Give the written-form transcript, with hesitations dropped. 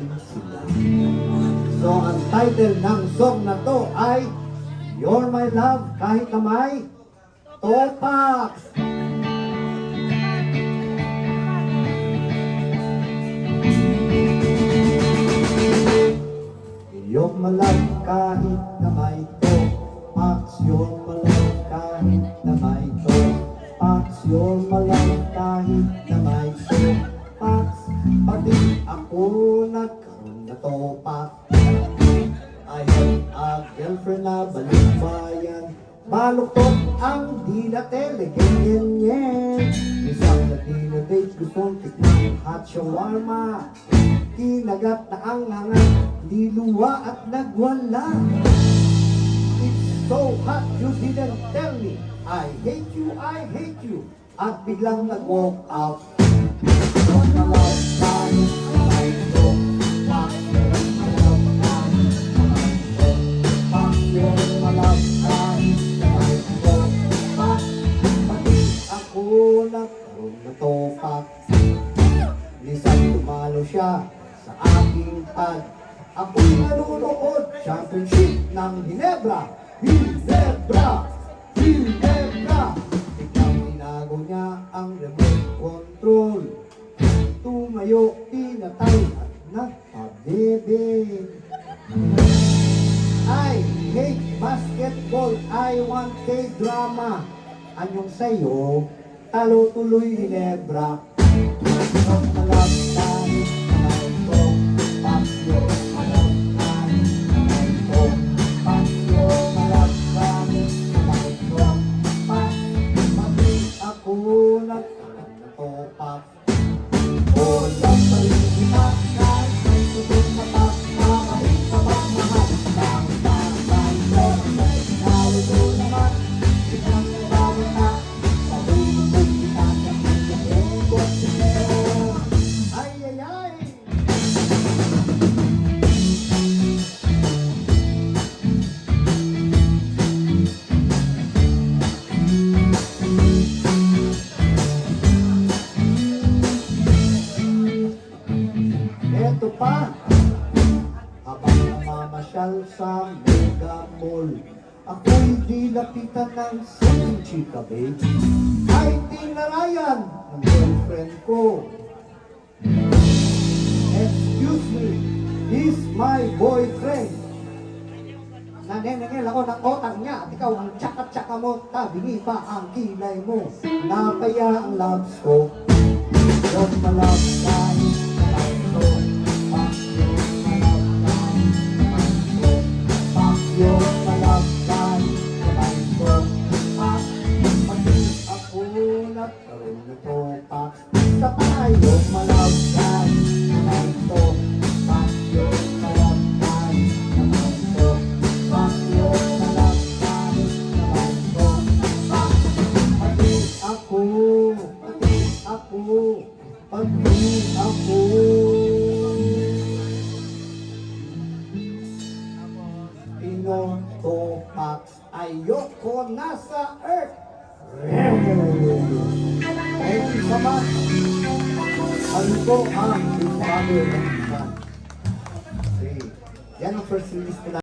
lasing sila. So, ang title ng song na to ay You're My Love kahit na may topak. You're my love kahit na may topak. You're my love kahit na may topak. You're my love kahit na may topak. Pati ako nagkaroon na topak. I have a girlfriend na balikbayan. Baluktot ang dinatele, ganyan-yan. Isang na dinadate, gustong tikman hot shawarma. Kinagat na ang hangat, diluwa at nagwala. It's so hot, you didn't tell me. I hate you. At biglang nag-walk out. Don't allow tayo na ito. Topak. Minsan tumalo siya sa aking pad. Ako'y nanonood championship ng Ginebra. Ikaw tinago niya ang remote control. Tumayo, pinatay at nagpabebe. I hate basketball. I want K-drama. Anyong sayo, talo tuloy Ginebra. Ang malap tayo, ito, pakyo, malap tayo, ito, pakyo, malap tayo, ito, pati ako nagtopak. Walang malita, kahit may tutong matak, mamahin pa ba mahal, bang, nalito naman, isang nabawa na, eto pa, habang namamasyal sa Mega Mall, ako'y dilapitan ng second chika, babe. Ay, tinarayan ng girlfriend ko. Excuse me, he's my boyfriend. Nanenengel ako ng otang niya at ikaw ang tsaka-tsaka mo, tabingi pa ang kilay mo. Napaya ang loves ko. Don't malove tayo. Topak, ayoko na sa earth. Thank you so much. Ano po ang father ng son? Yan ang first release nila.